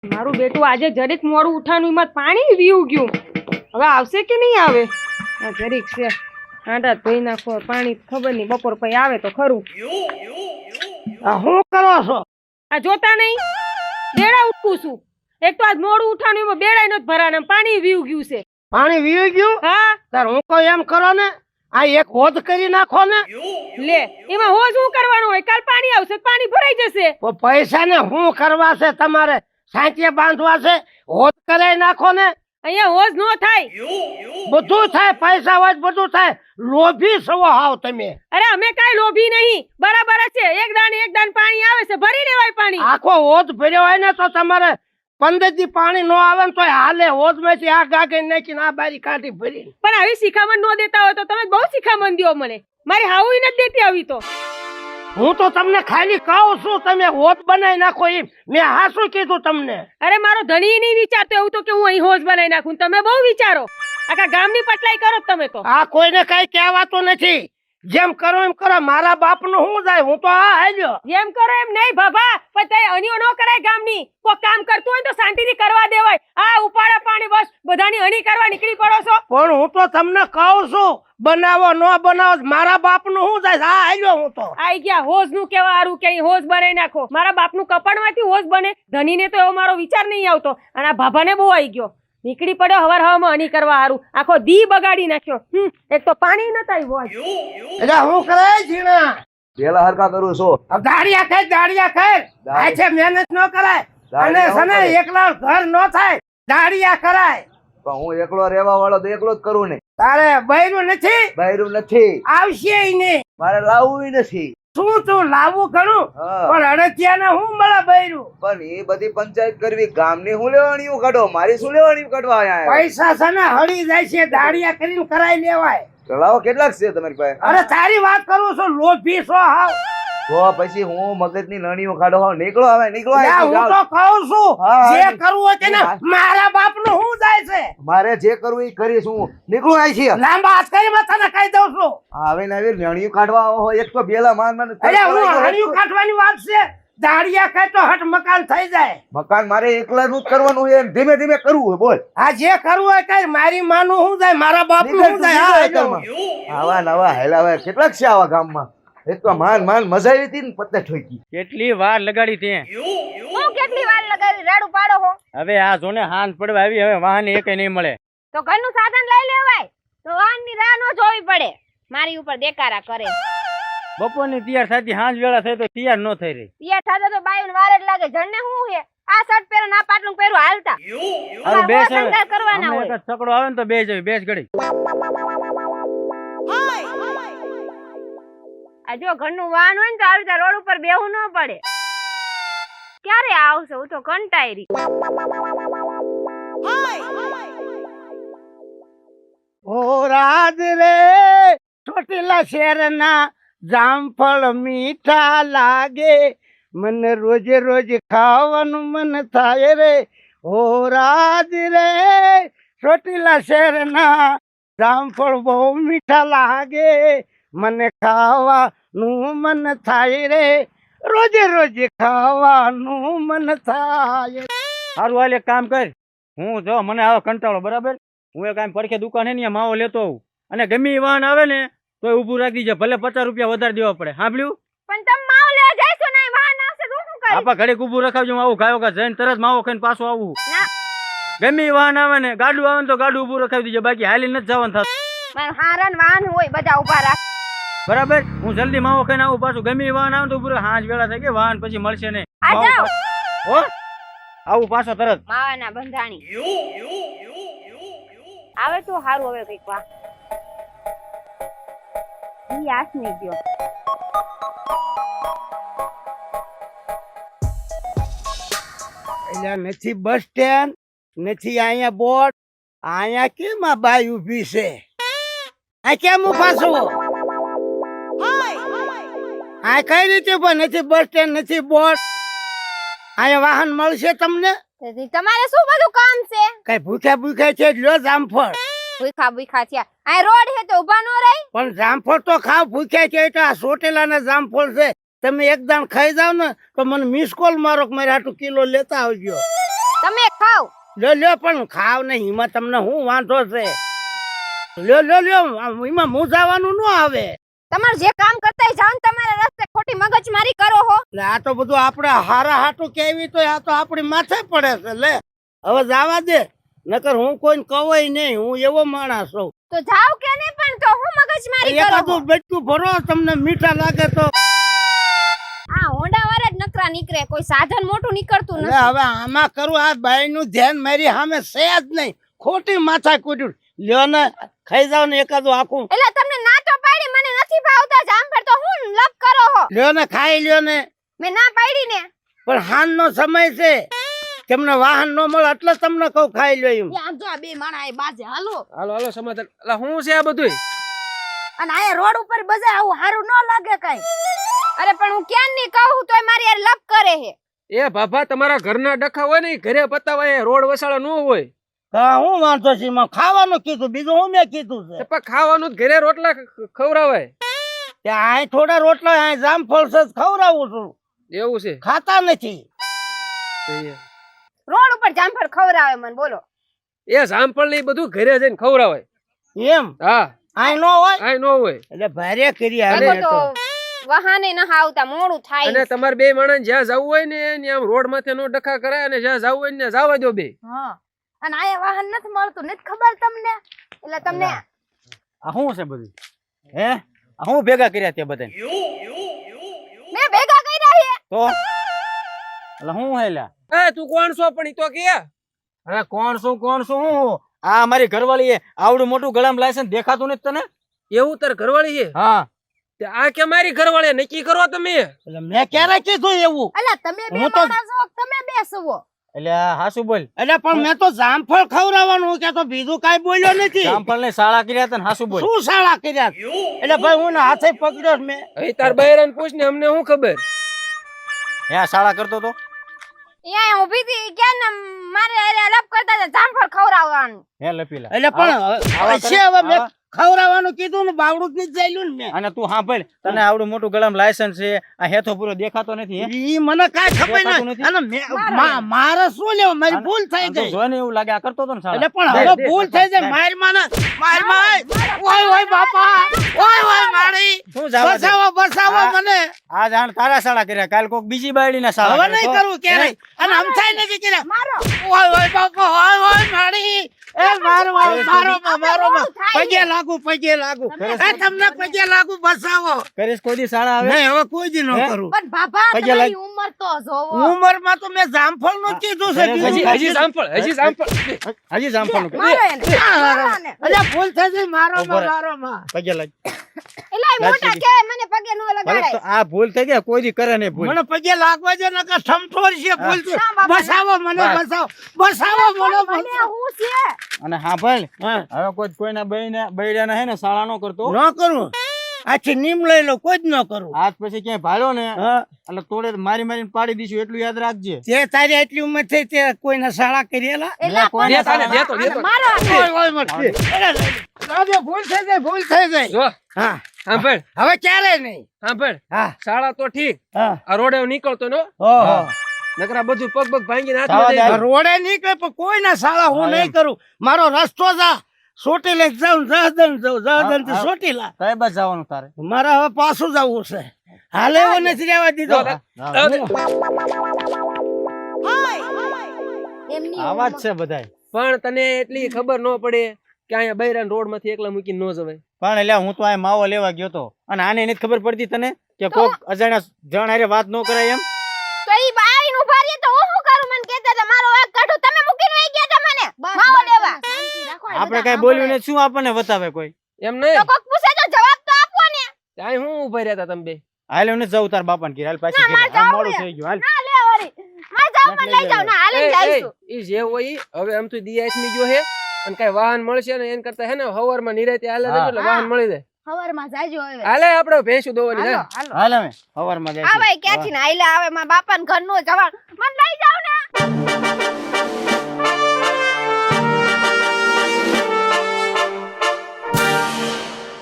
મારું બેટું આજે જરીક મોડું ઉઠાનું એમાં પાણી વીવું ગયું. હવે આવશે કે નહીં આવે? આ જરીક છે આંડા ધોઈ નાખો પાણી ખબર નહીં બપોર પછી આવે તો ખરું. શું કરો છો? આ જોતા નહીં બેડા ઉઠું છું. એક તો આજ મોડું ઉઠાનું એમાં બેડા નથી ભરાના પાણી વીવું ગયું છે. પાણી વીવી ગયું? હા તાર હું કહું એમ કરો ને, આ એક હોદ કરી નાખો ને. લે એમાં હોજ શું કરવાનું હોય? કાલ પાણી આવશે તો પાણી ભરાઈ જશે. તો પૈસા ને શું કરવા છે તમારે? સાંચે બાંધવા છે? હોદ કરાઈ નાખો ને. અહીંયા હોજ નો થાય. બધું થાય, પૈસા હોય તો બધું થાય. લોભી છો હાવ તમે. અરે અમે કાઈ લોભી નહીં, બરાબર જ છે. એક દાન પાણી આવે છે ભરી લેવાય પાણી. આખો હોદ ભર્યો હોય ને તો તમારે 15 દી પાણી નો આવે ને તો હાલે. હોદ માંથી આ ગાગી નાખીને આ બારી કાઢી ભરી. પણ આવી શિખામણ નો દેતા હોય તો તમે બહુ શિખામણ દો મને. મારી હાવું નથી દેતી આવી તો. હું તો તમને ખાલી કહું છું, તમે હોદ બનાવી નાખો એમ. મેં હાસું કીધું તમને. અરે મારો ધણી નહીં વિચારતો એવું તો કે હું અહીં હોજ બનાવી નાખું. તમે બહુ વિચારો. આખા ગામની પટલાઈ કરો તમે તો. આ કોઈને કઈ કહેવાતું નથી. જેમ કરો એમ કરો. મારા બાપ નું શું જાય? હું તો આ હાલ્યો. જેમ કરો એમ નહીં બાબા, પણ તઈ અણીઓ ન કરાય ગામની. કોઈ કામ કરતું હોય તો શાંતિથી કરવા દેવાય. આ ઉપાડા પાણી બસ બધાની અણી કરવા નીકળી પડો છો. પણ હું તો તમને કહું છું, બનાવો ન બનાવો મારા બાપ નું શું જાય? આ હાલ્યો હું તો. આઈ ગયા હોજ નું કેવા હારું કે અહીં હોજ બનાવી નાખો. મારા બાપ નું કપાળમાંથી હોજ બને. ધણીને તો એવો મારો વિચાર નહીં આવતો. અને આ ભાભાને બહુ આવી ગયો. નીકળી પડ્યો હવાર હવામાં અણી કરવા હારું. આખો દી બગાડી નાખ્યો. એક તો પાણી નતા આવ્યો. એટલે હું કરે જીણા? પેલા હરકા કરું છું. દાડિયા ખાય. આ છે મહેનત ન કરાય. અને સને એકલા ઘર ન થાય. દાડિયા કરાય. પણ હું એકલો રહેવા વાળો તો એકલો જ કરું ને. તારે બૈરું નથી? બૈરું નથી. આવશે નહીં. મારે લાવવું નથી. શું તું લાવવું ઘણું? પણ અડતિયાને હું મળે બૈરું? પણ એ બધી પંચાયત કરવી. ગામની હું લેવાણીયું કાઢો, મારી શું લેવાણીયું કાઢવા આયા? પૈસા છે ને હળી જાય છે. દાડિયા કરીને કરાઈ લેવાય. તો લાવો કેટલાક છે તમારી પાસે? અરે તારી વાત કરું છું, લોભી છો હાવ. તો પછી હું મગજની નણીઓ કાઢો. હાવ નીકળો હવે, નીકળો. હું તો કહું છું, જે કરવું હોય તેને. મારા બાપ નું શું જાય છે? મારે જે કરવું એ કરીશ હું. નીકળો આઈ છે. લાંબા હાથ કરી તને કહી દઉં છું. આવે ને આવી નણીઓ કાઢવા આવો હોય. એક તો બેલા માન અરે હું હણિયું કાઢવાની વાત છે. દાડિયા ખાય તો હટ મકાન થઈ જાય. મકાન મારે એકલાનું જ કરવાનું છે. ધીમે ધીમે કરવું હોય. બોલ. આ જે કરવું હોય કઈ. મારી માનું શું જાય? મારા બાપ નું શું જાય? આવા નવા હેલાવા કેટલાક છે આવા ગામમાં. એક તો માન મજા આવી હતી ને પત્તે ઠોકી. કેટલી વાર લગાડી તે? હું કેટલી વાર લગાડી રેડું પાડો હો. હવે આ જોને હાંજ પડવા આવી. હવે વાહન એકે નહીં મળે તો ઘરનું સાધન લઈ લેવાય. તો વાહનની રાહ ન જોવી પડે. મારી ઉપર દેકારા કરે. બપોરની તૈયાર થતી હાંજ વેળા થઈ તો તૈયાર ન થઈ રહી. તૈયાર થતા તો બાયું વાર જ લાગે. જણને શું છે આ શર્ટ પહેરો ના પાટલું પહેરું હાલતા. હવે બેસ હવે. શણગાર કરવાના હોય. હમણાં છકડો આવે ને તો બેસ જવી. બેસ ઘડી. આ જો ઘરનું વાહન હોય ને તો આવી રીતે રોડ ઉપર બેહવું ન પડે. ક્યારે આવશે? હું તો કંટાળી. ઓ રાજ રે ચોટીલા શહેરના જામફળ મીઠા લાગે. મને રોજે રોજ ખાવાનું મન થાય રે. ઓ રાજ રે ચોટીલા શહેરના જામફળ બહુ મીઠા લાગે. મને ખાવાનું મન થાય રે. રોજે રોજે ખાવાનું મન થાય. સારું હાલ એક કામ કર. હું જો મને આવો કંટાળો બરાબર. હું એક કામ પડખે દુકાન હે ને માવો લેતો આવું. અને ગમે ઈ વાહન આવે ને તો ઉભું રાખી દેજે. ભલે 50 રૂપિયા વધારે દેવા પડે. સાંભળ્યું? પણ તમે માવ લેવા જઈશો ને વાહન આવશે તો શું કરીશ? આપા ઘડીક ઉભું રખાવજો. આવું ગાયો કા જઈને તરત માવો ખાઈને પાછું આવું. ના. ગમે ઈ વાહન આવે ને ગાડું આવે ને તો ગાડું ઉભું રખાવી દેજે. બાકી હાલી નથી જવાનું થતું. મારા હારાન વાહન હોય બધા ઉભા રાખ. બરાબર. હું જલ્દી માવો ખાઈને આવું પાછું. ગમે ઈ વાહન આવે તો ઉભું હાંજ વેળા થઈ ગઈ. વાહન પછી મળશે નહીં. આ જાઓ. હો આવું પાછો તરત. માવાના બંધાણી આવે તો હારું. હવે કઈક વા ઈ આસ નહીં ગયો. એટલે નથી બસ સ્ટેન્ડ, નથી અહીંયા બોર્ડ. અહીંયા કેમ આ બાઈ ઉભી છે? આ કેમ ઉભા છો? આ કઈ રીતે ઉભા? નથી બસ સ્ટેન્ડ, નથી બોર્ડ. અહીંયા વાહન મળશે તમને? તમારે શું બધું કામ છે? કઈ ભૂખ્યા છે? લ્યો જામફળ. ભૂખા થયા. આ રોડ હે તો ઉભા નો રહી. પણ જામફળ તો ખાવ. ભૂખ્યા છે તો આ સોટેલાના જામફળ છે. તમે એક દાણ ખાઈ જાવ ને તો મને મિસ કોલ મારો. મારે આટલું કિલો લેતા આવજો. તમે ખાવ. લ્યો પણ ખાવ ને એમાં તમને શું વાંધો છે? લ્યો એમાં મૂંઝાવાનું ન આવે. તમારે જે કામ કરતા જાવ ને તમારે રસ્તે ખોટી મગજમારી કરો હો. એટલે આ તો બધું આપણે હારા હાટું કેવી તો આ તો આપણી માથે પડે છે. લે હવે જવા દે, નકર હું કોઈને કવાય નહીં, હું એવો માણસ છું. તો જાવ કે નહીં પણ તો હું મગજમારી કરો હો? એકાદું બેટકું ભરો, તમને મીઠા લાગે તો. આ હોંડા વાળા જ નકરા નીકળે, કોઈ સાધન મોટું નીકળતું એટલે નથી. હવે આમાં કરું, આ બાઈ નું ધ્યાન મારી સામે છે જ નહીં. ખોટી માથા કૂટ્યું. લ્યો ને ખાઈ જાવ ને એકાદું આખું. એટલે તમને ના તો પાડી, મને નથી ભાવતા જામફળ, તો હું લપ કરો હો? લ્યો ને ખાઈ લ્યો ને. મેં ના પાડી ને. પણ હાન નો સમય છે, તમને વાહન નો મળે એટલે તમને કહું ખાઈ લ્યો એમ. આમ જો આ બે માણા એ બાજે હાલો. હાલો સમાધાન. અલા હું છે આ બધું? અને આ રોડ ઉપર બજાર આવું હારું ન લાગે કઈ. અરે પણ હું ક્યાં નહીં કહું તોય મારી યાર લપ કરે હે. એ બાબા તમારા ઘરના ડખા હોય ને ઈ ઘરે પતાવાય, રોડ વસાળો ન હોય. હા હું વાંધો છે એમાં? ખાવાનું કીધું, બીજું હું મેં કીધું છે. પણ ખાવાનું જ ઘરે રોટલા ખવરાવાય. ત્યાં થોડા રોટલા અહીં જામફળ છે ખવડાવું છું, એવું છે? ખાતા નથી. રોડ ઉપર જામફળ ખવરાવે મને, બોલો. એ જામફળ ને બધું ઘરે જઈને ખવરાવાય. એમ હા, આય નો હોય આ ન હોય. એટલે ભારે કરી એકો હાલે તો તો. વાહને ન આવતા મોડું થાય. અને તમારે બે માણસ જ્યાં જવું હોય ને ત્યાં આમ રોડ માથે નો ડખા કરાય, અને જ્યાં જવું હોય ને જવા દો બે. હા, અને આયા વાહન નથી મળતું, નથી ખબર તમને? એટલે તમને આ શું છે બધું? હે આ હું ભેગા કર્યા તે બધા? મેં ભેગા કર્યા હે. તો એટલે હું હેલા એ તું કોણ છો પણ ઈ તો કે? અરે કોણ છું હું? આ અમારી ઘરવાળી એ આવડું મોટું ગળામાં લાયસન્સ દેખાતું નથી તને? એવું તાર ઘરવાળી છે? હા. તે આ કે મારી ઘરવાળી નક્કી કરો તમે. એટલે મેં ક્યારે કીધું એવું? અલા તમે બે હું તો- માણસ છો, તમે બે છો. એટલે હાસુ બોલ. એટલે પણ મેં તો જામફળ ખવડાવવાનું કે તો બીજું કાઈ બોલ્યો નથી. જામફળ ને શાળા કર્યા તને હાસુ બોલ. શું શાળા કર્યા? એટલે ભાઈ હું હાથે પકડ્યો જ મેં. એ તાર બૈરાને પૂછ ને, અમને શું ખબર? હે શાળા કરતો તો? અહીંયા ઊભી હતી ક્યાં ને મારે અરે અલપ કરતા હતા જામફળ ખવડાવવાનું. હે લપીલા. એટલે પણ આવા છે હવે મેં ખવડાવવાનું કીધું ને બાવડું જ નહીં ચાલ્યું ને મેં. અને તું હા ભાઈ, તને આવડું મોટું ગળામાં લાયસન્સ છે, આ હેથો પૂરો દેખાતો નથી. હે ઈ મને કાઈ ખબર દેખાતું નહીં. નથી? અને મારે શું લેવું? મારી ભૂલ થઈ આમ તો ગઈ. જોઈને એવું લાગે આ કરતો તો ને શાળા. એટલે પણ હવે ભૂલ થઈ જાય. માર ઓય બાપા, ઓય મારી શું જવા દે. બસાવો મને. આ જાણ તારા શાળા કર્યા, કાલ કોક બીજી બાયડી ના શાળા હવે નહીં કરું ક્યારેય. અને અમથાય નથી કર્યા. મારો ઓય બાપા, ઓય મારી. એ મારો પગે લાગુ. એ તમને પગે લાગુ, બસાવો. કરીશ કોઈ દી શાળા આવે? નહીં હવે કોઈ દી ન હે? કરું. પણ બાબા પગે તમારી લાગ. ઉંમર તો જોવો. ઉંમરમાં તો મેં જામફળ નું કીધું છે. બીજું હજી જામફળ નું મારો એને, મારો એને. અલ્યા ભૂલ થઈ ગઈ. મારો ઉભો રહે. માં પગે લાગ. એલાય મોટા લાગી. કહેવાય, મને પગે નો ભલે લગાડાય. તો આ ભૂલ થઈ ગઈ, કોઈ દી કરે નહીં ભૂલ. મને પગે લાગવા છે નકર ઠમઠોર છે. ભૂલ છે. ના બાબા, બસાવો મને, બસ. બસાવો મને. મને હું છે. અને હા ભાઈ, હા. હવે કોઈના બૈરાના હે ને શાળા નો કરતો. ન કરું. આથી નીમ લઈ લો, કોઈ જ ન કરું. આજ પછી ક્યાંય ભાળ્યો ને હા. એટલે તોડે મારીને પાડી દઈશું, એટલું યાદ રાખજે. તે તારી આટલી ઉંમર થઈ તે કોઈને શાળા કરેલા? એલા કોઈને પણ શાળા- દેતો. મારો ઓય મરતી. અરે ભૂલ થઈ ગઈ. જો હા સાંભળ, હવે ક્યારે નહીં. સાંભળ, હા શાળા તો ઠીક, હા આ રોડે નીકળતો નો ઓહો. નકરા બધું પગ ભાંગીને આ હાથમાં દઈ દઉં. રોડે નીકળે પણ કોઈના શાળા હું હા, નહીં એમ. કરું. મારો રસ્તો જા સોટી લઈ જાઉં, જહદન થી હા. સોટી લા. કઈ બાજુ જવાનું તારે? મારે હવે પાછું જવું છે. હાલે એવો નથી રહેવા દીધો. એમની આવા જ છે બધાય. પણ તને એટલી ખબર ન પડે કે અહીંયા બૈરાન રોડ માંથી એકલા મૂકીને ન જવાય. પણ એટલે હું તો આ માવો લેવા ગયો તો, અને આને નથી ખબર પડતી તને કે કોક અજાણ્યા જણ હારે વાત ન કરાય એમ. તો ઈ બાઈને ઉભા રહી તો હું શું કરું? મને કહેતા હતા મારો વાગ કાઢો, તમે મૂકીને વઈ ગયા હતા મને માવો લેવા. આપણે કઈ બોલ્યું ને શું આપણને બતાવે કોઈ? એમ તો નહીં, કોક પૂછે તો જવાબ તો આપો ને. ત્યાં હું ઉભા રહ્યા હતા તમે બે. હાલ ને જવું તાર બાપાને ઘેર, હાલ પાછી ના, ઘેર. મારે આ જાવું મોડું છે. થઈ ગયું, હાલ. ના લે વરી માં જાવ પણ લઈ જાવ. ના હાલે જઈશું. ઈ જે હોય ઈ, હવે આમ તો દિયાસમી ગયો હે, અને કઈ વાહન મળશે ને એન કરતા હે ને હવારમાં નિરાતે હાલે જજો એટલે વાહન મળી જાય. હવારમાં જાજો હવે. હાલે આપણે ભેંસું દોવાની હાલો છે. હાલો. હાલ અમે હવારમાં આ ભાઈ ક્યાંથી ને આઈલા આવે મારા બાપાને ઘરનું જવાનું મને લઈ જાવ ને.